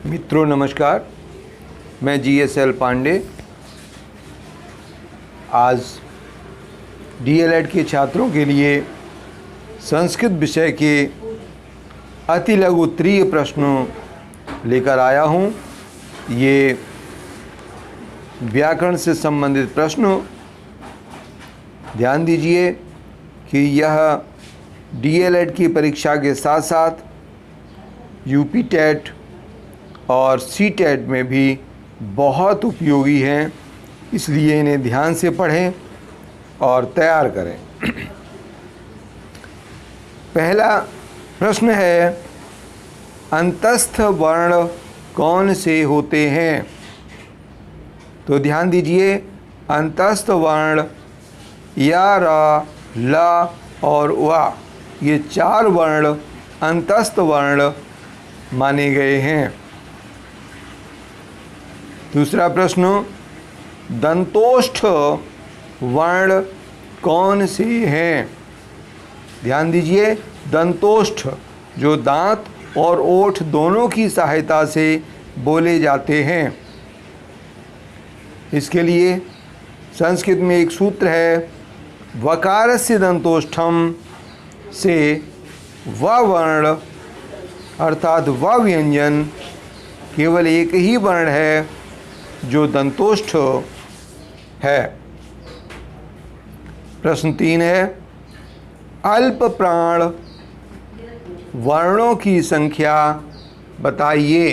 मित्रों नमस्कार, मैं GSL पांडे। आज DLED के छात्रों के लिए संस्कृत विषय के अति लघु उत्तरीय प्रश्नों लेकर आया हूँ। ये व्याकरण से संबंधित प्रश्न। ध्यान दीजिए कि यह DLED की परीक्षा के साथ साथ UP टेट और CTET में भी बहुत उपयोगी हैं, इसलिए इन्हें ध्यान से पढ़ें और तैयार करें। पहला प्रश्न है, अंतस्थ वर्ण कौन से होते हैं? तो ध्यान दीजिए, अंतस्थ वर्ण या, रा, ला और वा, ये चार वर्ण अंतस्थ वर्ण माने गए हैं। दूसरा प्रश्न, दंतोष्ठ वर्ण कौन से हैं? ध्यान दीजिए, दंतोष्ठ जो दांत और ओठ दोनों की सहायता से बोले जाते हैं। इसके लिए संस्कृत में एक सूत्र है, वकारस्य दंतोष्ठम से व वर्ण अर्थात व व्यंजन केवल एक ही वर्ण है जो दंतोष्ठ है। प्रश्न 3 है, अल्प प्राण वर्णों की संख्या बताइए।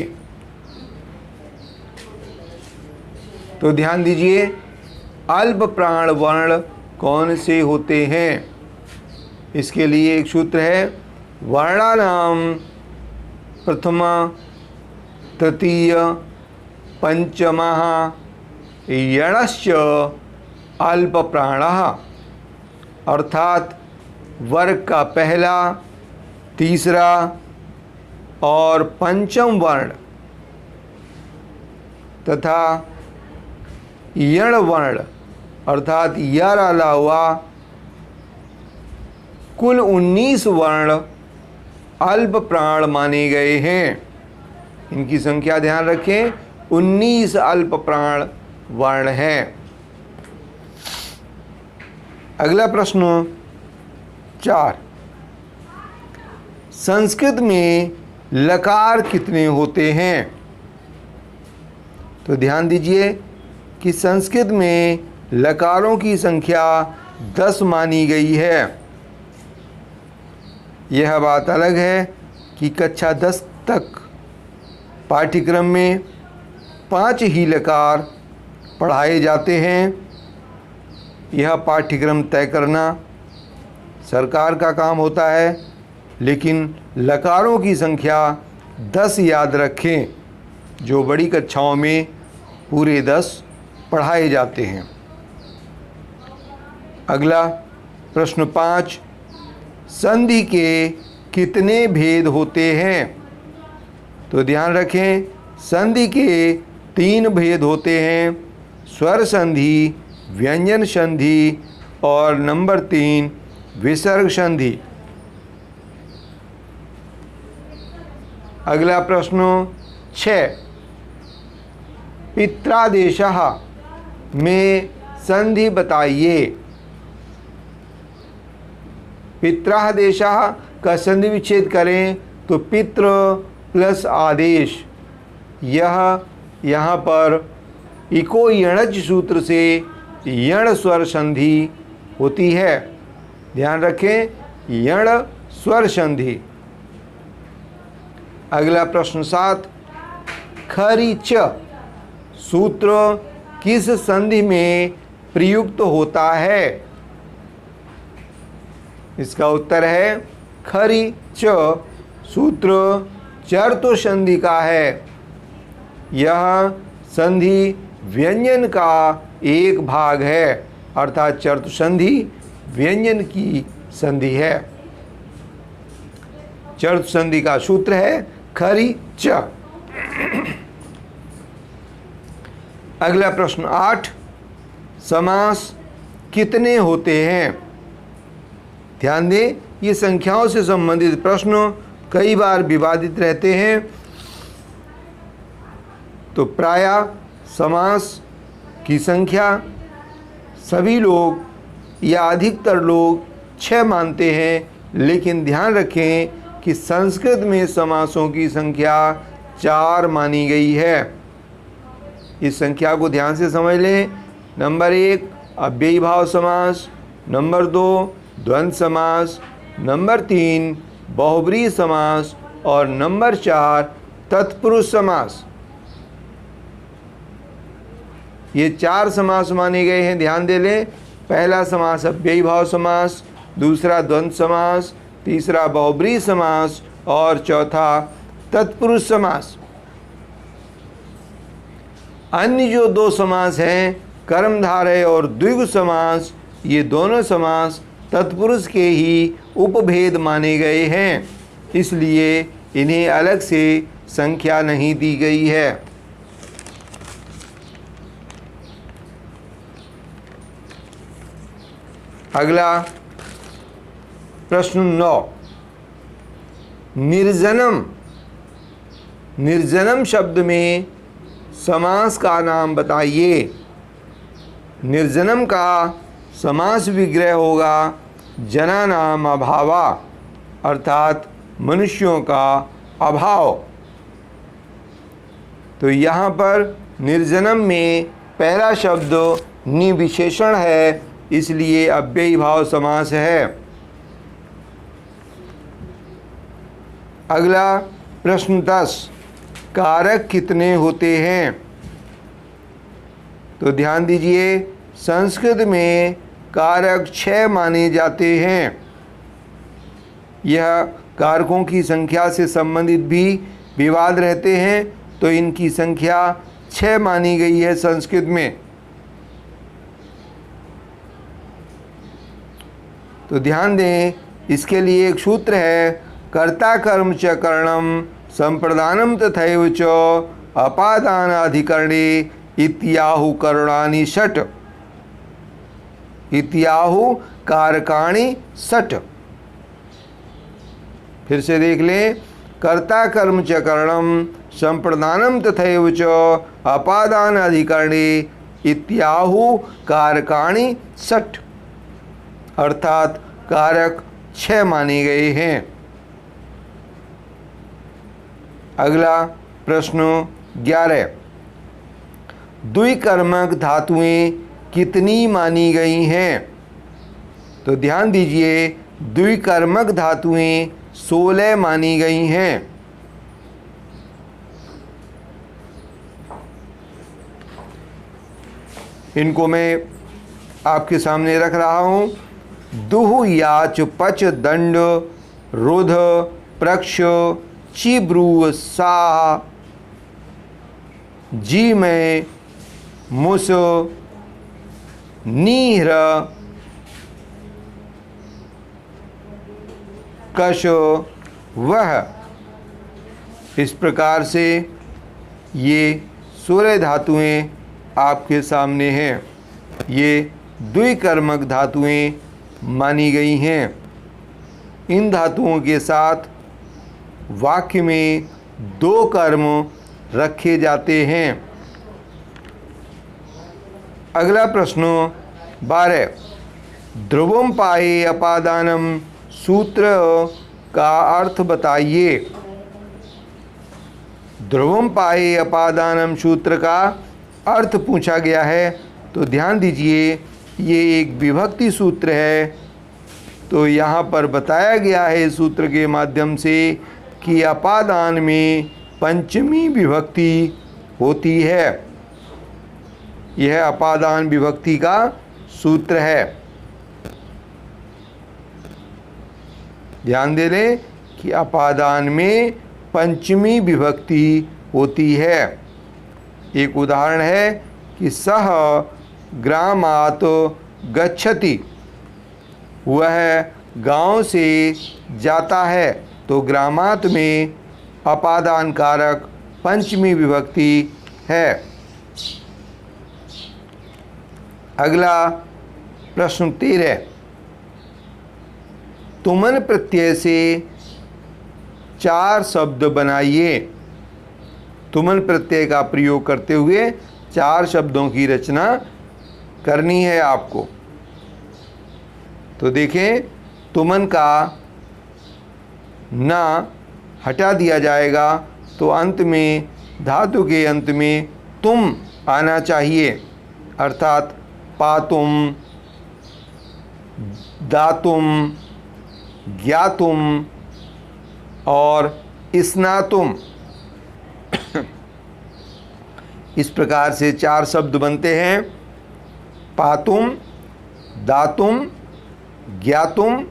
तो ध्यान दीजिए, अल्प प्राण वर्ण कौन से होते हैं? इसके लिए एक सूत्र है, वर्णानाम प्रथमा तृतीय पंचमः यणश्च अल्प प्राणः, अर्थात वर्ग का पहला, तीसरा और पंचम वर्ण तथा यण वर्ण अर्थात यर अलावा कुल 19 वर्ण अल्प प्राण माने गए हैं। इनकी संख्या ध्यान रखें, 19 अल्प प्राण वर्ण हैं। अगला प्रश्न 4, संस्कृत में लकार कितने होते हैं? तो ध्यान दीजिए कि संस्कृत में लकारों की संख्या 10 मानी गई है। यह बात अलग है कि कक्षा 10 तक पाठ्यक्रम में 5 ही लकार पढ़ाए जाते हैं। यह पाठ्यक्रम तय करना सरकार का काम होता है, लेकिन लकारों की संख्या 10 याद रखें, जो बड़ी कक्षाओं में पूरे 10 पढ़ाए जाते हैं। अगला प्रश्न 5, संधि के कितने भेद होते हैं? तो ध्यान रखें, संधि के 3 भेद होते हैं, स्वर संधि, व्यंजन संधि और नंबर 3 विसर्ग संधि। अगला प्रश्न 6, पित्रादेशः में संधि बताइए। पित्रादेशः का संधि विच्छेद करें तो पित्र प्लस आदेश, यह यहाँ पर इको यणज सूत्र से यण स्वर संधि होती है। ध्यान रखें, यण स्वर संधि। अगला प्रश्न 7, खरी च सूत्र किस संधि में प्रयुक्त होता है? इसका उत्तर है, खरी च सूत्र चर्तु संधि का है। यह संधि व्यंजन का एक भाग है, अर्थात चर्तु संधि व्यंजन की संधि है। चर्तु संधि का सूत्र है खरी च। अगला प्रश्न 8, समास कितने होते हैं? ध्यान दें, ये संख्याओं से संबंधित प्रश्न कई बार विवादित रहते हैं। तो प्रायः समास की संख्या सभी लोग या अधिकतर लोग 6 मानते हैं, लेकिन ध्यान रखें कि संस्कृत में समासों की संख्या 4 मानी गई है। इस संख्या को ध्यान से समझ लें। नंबर 1 अव्ययी भाव समास, नंबर 2 द्वंद्व समास, नंबर 3 बहुब्रीहि समास और नंबर 4 तत्पुरुष समास। ये 4 समास माने गए हैं, ध्यान दे लें। पहला समास अव्ययी भाव समास, दूसरा द्वंद्व समास, तीसरा बहुब्रीहि समास और चौथा तत्पुरुष समास। अन्य जो 2 समास हैं कर्मधारय और द्विगु समास, ये दोनों समास तत्पुरुष के ही उपभेद माने गए हैं, इसलिए इन्हें अलग से संख्या नहीं दी गई है। अगला प्रश्न 9, निर्जनम। निर्जनम शब्द में समास का नाम बताइए। निर्जनम का समास विग्रह होगा जना नाम अभावा, अर्थात मनुष्यों का अभाव। तो यहाँ पर निर्जनम में पहला शब्द निविशेषण है, इसलिए अव्ययी भाव समास है। अगला प्रश्न 10, कारक कितने होते हैं? तो ध्यान दीजिए, संस्कृत में कारक 6 माने जाते हैं। यह कारकों की संख्या से संबंधित भी विवाद रहते हैं, तो इनकी संख्या 6 मानी गई है संस्कृत में। तो ध्यान दें, इसके लिए एक सूत्र है, कर्ता कर्म च करणम संप्रदानम तथैव च अपादानाधिकरणे इत्याहु करुणानि षट्। इत्याहु कारकाणि षट्। फिर से देख लें, कर्ता कर्म च करणम संप्रदानम तथैव च अपादानाधिकरणे इत्याहु कारकाणि षट्, अर्थात कारक 6 माने गए हैं। अगला प्रश्न 11, द्विकर्मक धातुएं कितनी मानी गई हैं? तो ध्यान दीजिए, द्विकर्मक धातुएं 16 मानी गई हैं। इनको मैं आपके सामने रख रहा हूं। दुह याच पच दंड रुध प्रक्ष चिब्रू सा जी में मुस नीह्र कश वह। इस प्रकार से ये 16 धातुएं आपके सामने हैं। ये द्विकर्मक धातुएं मानी गई हैं। इन धातुओं के साथ वाक्य में 2 कर्म रखे जाते हैं। अगला प्रश्न 12, ध्रुवम पाये अपादानम सूत्र का अर्थ बताइए। ध्रुवम पाये अपादानम सूत्र का अर्थ पूछा गया है। तो ध्यान दीजिए, ये एक विभक्ति सूत्र है। तो यहाँ पर बताया गया है सूत्र के माध्यम से कि अपादान में पंचमी विभक्ति होती है। यह अपादान विभक्ति का सूत्र है। ध्यान दे लें कि अपादान में पंचमी विभक्ति होती है। एक उदाहरण है कि सह ग्रामात् गच्छति, वह गांव से जाता है। तो ग्रामात् में अपादान कारक पंचमी विभक्ति है। अगला प्रश्न 13, तुमन प्रत्यय से 4 शब्द बनाइए। तुमन प्रत्यय का प्रयोग करते हुए 4 शब्दों की रचना करनी है आपको। तो देखें, तुमन का ना हटा दिया जाएगा तो अंत में, धातु के अंत में तुम आना चाहिए, अर्थात पातुम, दातुम, ज्ञातुम और स्नातुम। इस प्रकार से 4 शब्द बनते हैं, पातुम, दातुम, ज्ञातुम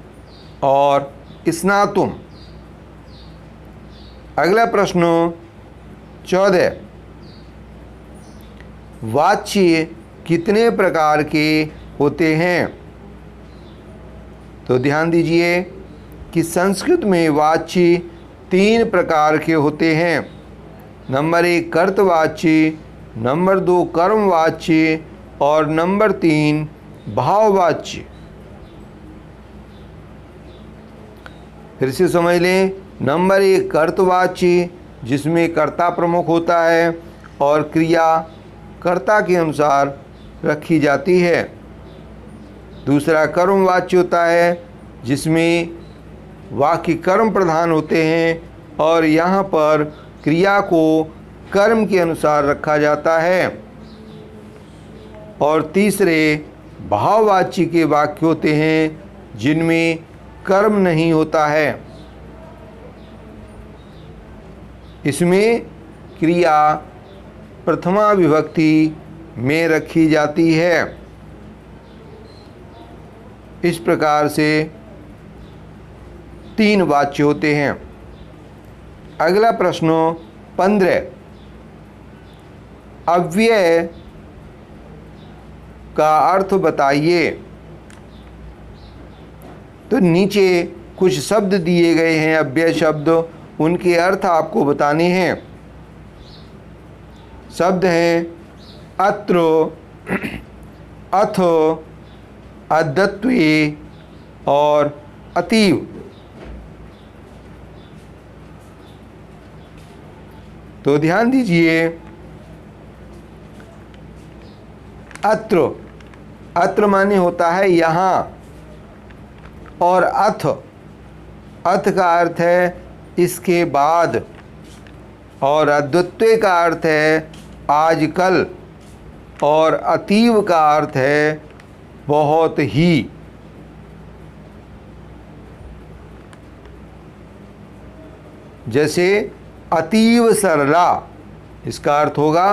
और स्नातुम। अगला प्रश्न 14, वाच्य कितने प्रकार के होते हैं? तो ध्यान दीजिए कि संस्कृत में वाच्य 3 प्रकार के होते हैं। नंबर 1 कर्तवाच्य, नंबर 2 कर्मवाच्य और नंबर 3 भाववाच्य। फिर से समझ लें, नंबर 1 कर्तवाच्य, जिसमें कर्ता प्रमुख होता है और क्रिया कर्ता के अनुसार रखी जाती है। दूसरा कर्मवाच्य होता है, जिसमें वाक्य कर्म प्रधान होते हैं और यहाँ पर क्रिया को कर्म के अनुसार रखा जाता है। और तीसरे भाववाच्य के वाक्य होते हैं, जिनमें कर्म नहीं होता है। इसमें क्रिया प्रथमा विभक्ति में रखी जाती है। इस प्रकार से 3 वाच्य होते हैं। अगला प्रश्न 15, अव्यय का अर्थ बताइए। तो नीचे कुछ शब्द दिए गए हैं, अव्यय शब्द, उनके अर्थ आपको बताने हैं। शब्द हैं अत्र, अथ, अद्यत्वे और अतीव। तो ध्यान दीजिए, अत्र, अत्र माने होता है यहाँ, और अथ, अथ का अर्थ है इसके बाद, और अद्वितीय का अर्थ है आजकल, और अतीव का अर्थ है बहुत ही। जैसे अतीव सरला, इसका अर्थ होगा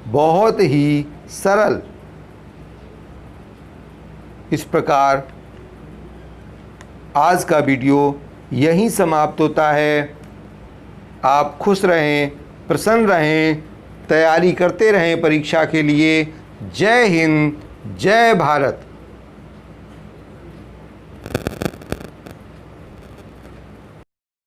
बहुत ही सरल। इस प्रकार आज का वीडियो यहीं समाप्त होता है। आप खुश रहें, प्रसन्न रहें, तैयारी करते रहें परीक्षा के लिए। जय हिंद, जय भारत।